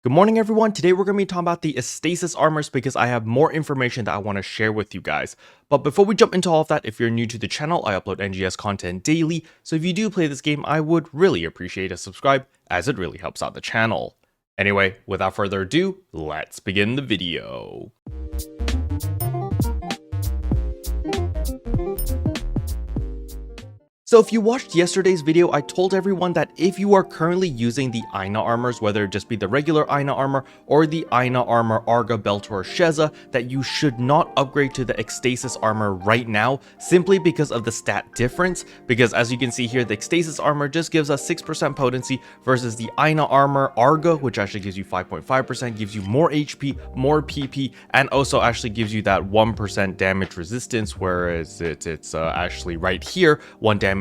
Good morning everyone, today we're going to be talking about the Ektasis armors because I have more information that I want to share with you guys. But before we jump into all of that, if you're new to the channel, I upload NGS content daily, so if you do play this game, I would really appreciate a subscribe as it really helps out the channel. Anyway, without further ado, let's begin the video. So if you watched yesterday's video, I told everyone that if you are currently using the Aina armors, whether it just be the regular Aina armor or the Aina armor Arga Belt or Sheza, that you should not upgrade to the Ektasis armor right now, simply because of the stat difference. Because as you can see here, the Ektasis armor just gives us 6% potency versus the Aina armor Arga, which actually gives you 5.5%, gives you more HP, more PP, and also actually gives you that 1% damage resistance, whereas it's actually right here, 1%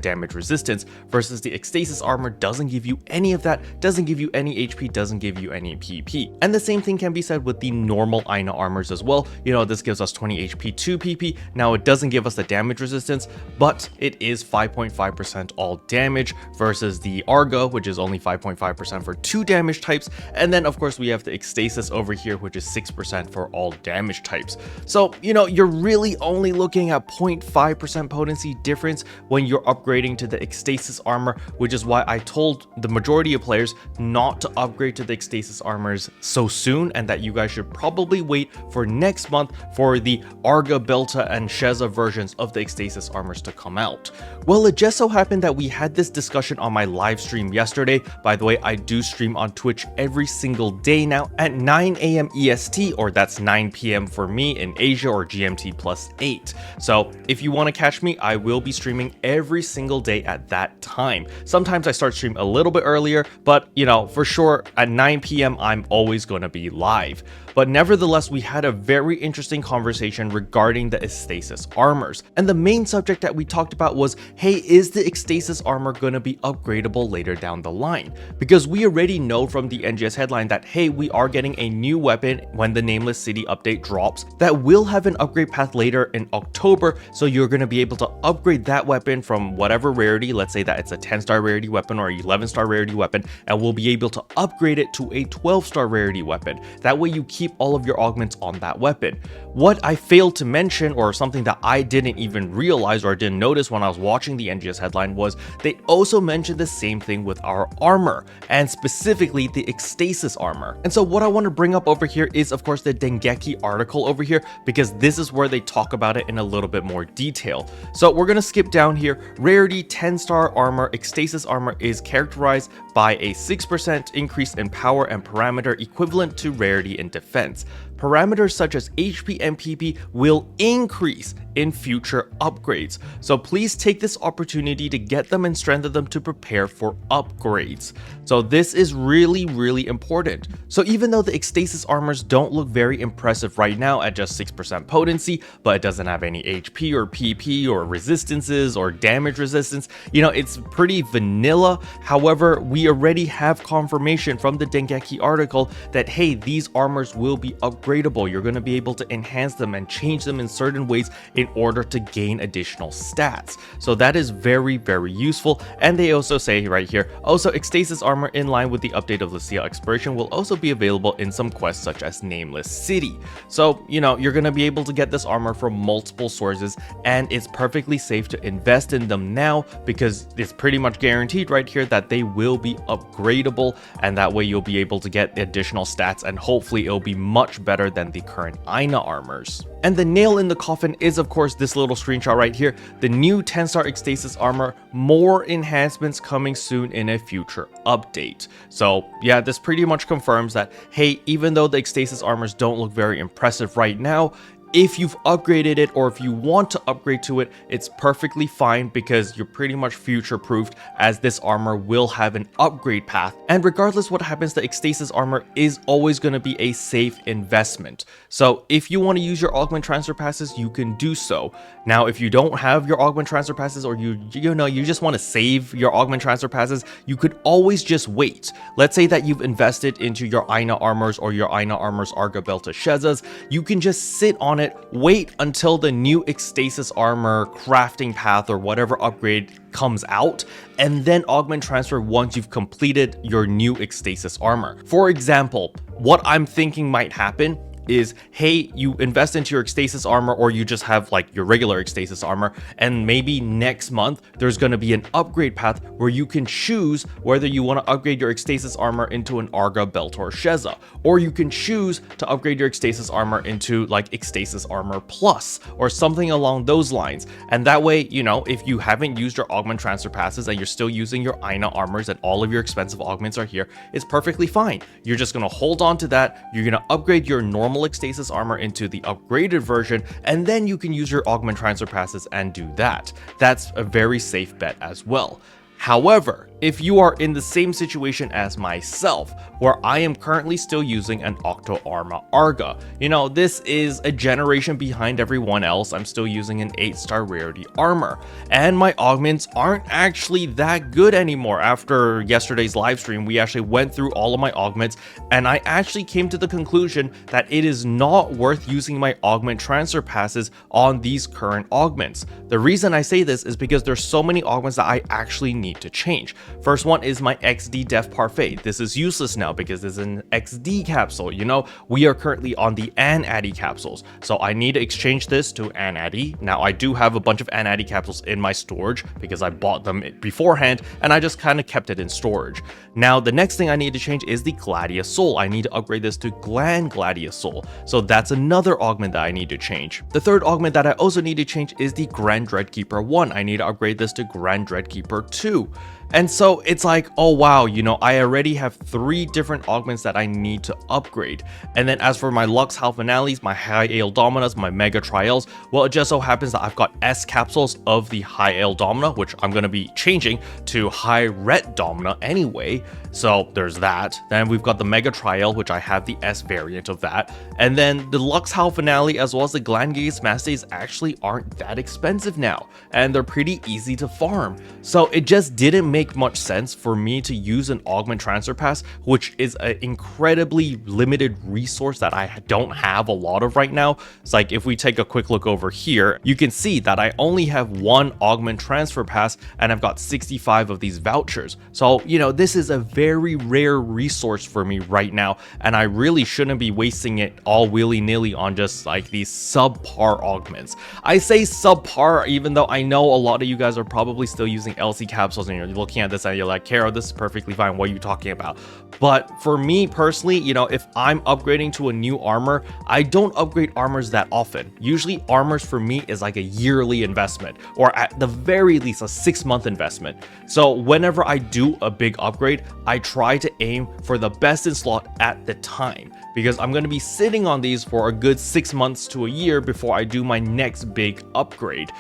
damage resistance, versus the Ektasis armor doesn't give you any of that, doesn't give you any HP, doesn't give you any PP. And the same thing can be said with the normal Aina armors as well. You know, this gives us 20 HP, 2 PP. Now it doesn't give us the damage resistance, but it is 5.5% all damage versus the Arga, which is only 5.5% for 2 damage types. And then of course we have the Ektasis over here, which is 6% for all damage types. So, you know, you're really only looking at 0.5% potency difference when you're upgrading to the Ektasis armor, which is why I told the majority of players not to upgrade to the Ektasis armors so soon, and that you guys should probably wait for next month for the Arga, Belta, and Sheza versions of the Ektasis armors to come out. Well, it just so happened that we had this discussion on my live stream yesterday. By the way, I do stream on Twitch every single day now at 9 AM EST, or that's 9 PM for me in Asia, or GMT +8. So if you want to catch me, I will be streaming every single day at that time. Sometimes I start stream a little bit earlier, but you know, for sure at 9 PM I'm always going to be live. But nevertheless, we had a very interesting conversation regarding the Ektasis armors. And the main subject that we talked about was, hey, is the Ektasis armor going to be upgradable later down the line? Because we already know from the NGS headline that, hey, we are getting a new weapon when the Nameless City update drops that will have an upgrade path later in October. So you're going to be able to upgrade that weapon from whatever rarity, let's say that it's a 10-star rarity weapon or 11-star rarity weapon, and we'll be able to upgrade it to a 12-star rarity weapon. That way you keep all of your augments on that weapon. What I failed to mention, or something that I didn't even realize or didn't notice when I was watching the NGS headline, was they also mentioned the same thing with our armor, and specifically the Ektasis armor. And so what I want to bring up over here is of course the Dengeki article over here, because this is where they talk about it in a little bit more detail. So we're going to skip down here. Rarity 10-star armor, Ektasis armor is characterized by a 6% increase in power and parameter equivalent to rarity and defense. Parameters such as HP and PP will increase in future upgrades. So please take this opportunity to get them and strengthen them to prepare for upgrades. So this is really, really important. So even though the Ektasis armors don't look very impressive right now at just 6% potency, but it doesn't have any HP or PP or resistances or damage resistance, you know, it's pretty vanilla. However, we already have confirmation from the Dengeki article that, hey, these armors will be upgradable. You're going to be able to enhance them and change them in certain ways in order to gain additional stats. So that is very, very useful. And they also say right here, also Ektasis armor in line with the update of Lucia Exploration will also be available in some quests such as Nameless City. So, you know, you're going to be able to get this armor from multiple sources, and it's perfectly safe to invest in them now because it's pretty much guaranteed right here that they will be upgradable, and that way you'll be able to get additional stats, and hopefully it'll be much better than the current Aina armors. And the nail in the coffin is of course this little screenshot right here, the new 10-star Ektasis armor, more enhancements coming soon in a future update. So yeah, this pretty much confirms that, hey, even though the Ektasis armors don't look very impressive right now, if you've upgraded it or if you want to upgrade to it, it's perfectly fine because you're pretty much future-proofed, as this armor will have an upgrade path. And regardless what happens, the Ektasis armor is always going to be a safe investment. So if you want to use your augment transfer passes, you can do so. Now, if you don't have your augment transfer passes, or you just want to save your augment transfer passes, you could always just wait. Let's say that you've invested into your Aina armors or your Aina armors Arga Belta Shezas, you can just sit on it it, wait until the new Ektasis armor crafting path or whatever upgrade comes out, and then augment transfer once you've completed your new Ektasis armor. For example, what I'm thinking might happen is, hey, you invest into your Ektasis armor, or you just have like your regular Ektasis armor, and maybe next month there's going to be an upgrade path where you can choose whether you want to upgrade your Ektasis armor into an Arga belt or Sheza, or you can choose to upgrade your Ektasis armor into like Ektasis armor plus or something along those lines. And that way, you know, if you haven't used your augment transfer passes and you're still using your Aina armors and all of your expensive augments are here, it's perfectly fine. You're just going to hold on to that. You're going to upgrade your normal Ektasis armor into the upgraded version, and then you can use your augment transfer passes and do that. That's a very safe bet as well. However, if you are in the same situation as myself, where I am currently still using an Octo Armor Arga, you know, this is a generation behind everyone else. I'm still using an 8-star rarity armor, and my augments aren't actually that good anymore. After yesterday's live stream, we actually went through all of my augments, and I actually came to the conclusion that it is not worth using my augment transfer passes on these current augments. The reason I say this is because there's so many augments that I actually need to change. First one is my XD Def Parfait. This is useless now because it's an XD capsule. You know, we are currently on the An-Addy capsules, so I need to exchange this to An-Addy. Now, I do have a bunch of An-Addy capsules in my storage because I bought them beforehand, and I just kind of kept it in storage. Now, the next thing I need to change is the Gladius Soul. I need to upgrade this to Gland Gladius Soul, so that's another augment that I need to change. The third augment that I also need to change is the Grand Dreadkeeper 1. I need to upgrade this to Grand Dreadkeeper 2. And so it's like, oh wow, you know, I already have 3 different augments that I need to upgrade. And then as for my Lux Halfinales, my High Ale Dominas, my Mega Trials, well, it just so happens that I've got S capsules of the High Ale Domina, which I'm going to be changing to High Ret Domina anyway. So there's that. Then we've got the Mega Trial, which I have the S variant of that. And then the Lux Halfinale as well as the Glangaeus Mastes actually aren't that expensive now, and they're pretty easy to farm. So it just didn't make much sense for me to use an augment transfer pass, which is an incredibly limited resource that I don't have a lot of right now. It's like, if we take a quick look over here, you can see that I only have 1 augment transfer pass and I've got 65 of these vouchers. So, you know, this is a very rare resource for me right now, and I really shouldn't be wasting it all willy-nilly on just like these subpar augments. I say subpar even though I know a lot of you guys are probably still using LC capsules and you're looking at this and you're like, Karo, this is perfectly fine, what are you talking about? But for me personally, you know, if I'm upgrading to a new armor, I don't upgrade armors that often. Usually armors for me is like a yearly investment, or at the very least a 6-month investment. So whenever I do a big upgrade, I try to aim for the best in slot at the time, because I'm going to be sitting on these for a good 6 months to a year before I do my next big upgrade.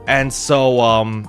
And so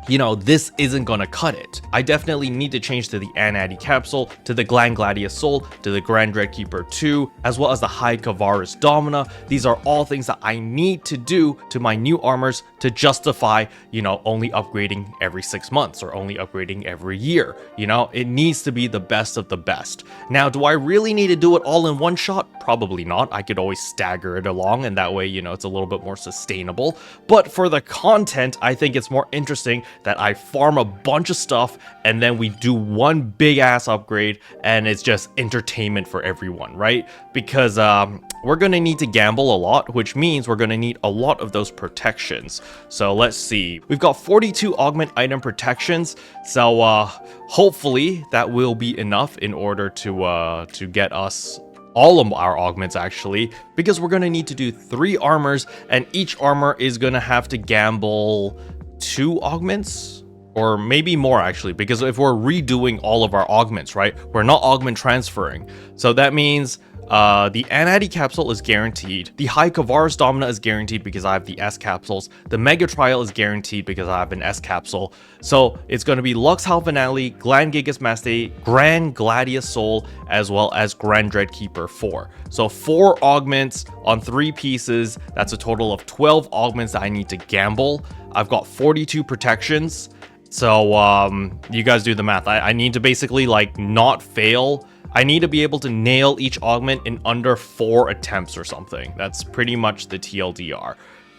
you know, this isn't gonna cut it. I definitely need to change to the An-Addy capsule, to the Gland Gladius Soul, to the Grand Dreadkeeper 2, as well as the High Kavaris Domina. These are all things that I need to do to my new armors to justify, you know, only upgrading every 6 months or only upgrading every year. You know, it needs to be the best of the best. Now, do I really need to do it all in one shot? Probably not. I could always stagger it along, and that way, you know, it's a little bit more sustainable. But for the content, I think it's more interesting that I farm a bunch of stuff and then we do one big ass upgrade and it's just entertainment for everyone, right? Because we're gonna need to gamble a lot, which means we're gonna need a lot of those protections. So let's see, we've got 42 augment item protections, so hopefully that will be enough in order to get us all of our augments, actually, because we're gonna need to do 3 armors, and each armor is gonna have to gamble 2 augments, or maybe more actually, because if we're redoing all of our augments, right, we're not augment transferring. So that means the An-Addy capsule is guaranteed, the High Kavaris Domina is guaranteed because I have the S capsules, the Mega Trial is guaranteed because I have an S capsule. So it's going to be Lux Halfinale, Glangaeus Mastes, Grand Gladius Soul, as well as Grand Dreadkeeper 4. So 4 augments on 3 pieces. That's a total of 12 augments that I need to gamble. I've got 42 protections. So you guys do the math. I need to basically like not fail. I need to be able to nail each augment in under 4 attempts or something. That's pretty much the TLDR.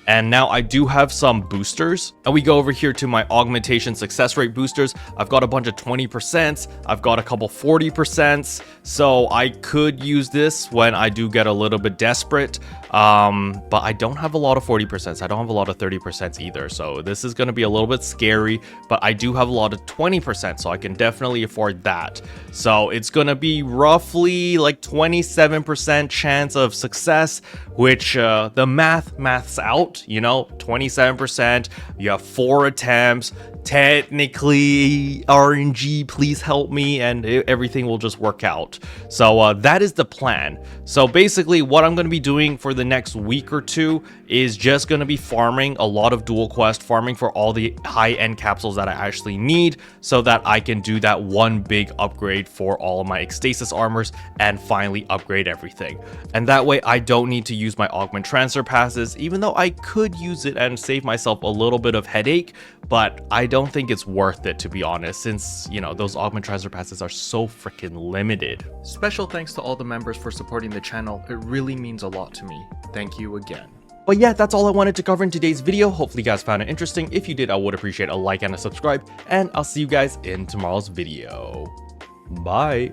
And now I do have some boosters, and we go over here to my augmentation success rate boosters. I've got a bunch of 20%, I've got a couple 40%, so I could use this when I do get a little bit desperate, but I don't have a lot of 40%, I don't have a lot of 30% either, so this is going to be a little bit scary, but I do have a lot of 20%, so I can definitely afford that. So it's going to be roughly like 27% chance of success, which the maths out. You know, 27%, you have 4 attempts, technically RNG, please help me, and everything will just work out. So that is the plan. So basically what I'm going to be doing for the next week or two is just going to be farming a lot of dual quest, farming for all the high-end capsules that I actually need so that I can do that one big upgrade for all of my Ektasis armors and finally upgrade everything. And that way I don't need to use my augment transfer passes, even though I could use it and save myself a little bit of headache, but I don't think it's worth it, to be honest, since, you know, those augment transfer passes are so freaking limited. Special thanks to all the members for supporting the channel. It really means a lot to me. Thank you again. But yeah, that's all I wanted to cover in today's video. Hopefully you guys found it interesting. If you did, I would appreciate a like and a subscribe, and I'll see you guys in tomorrow's video. Bye.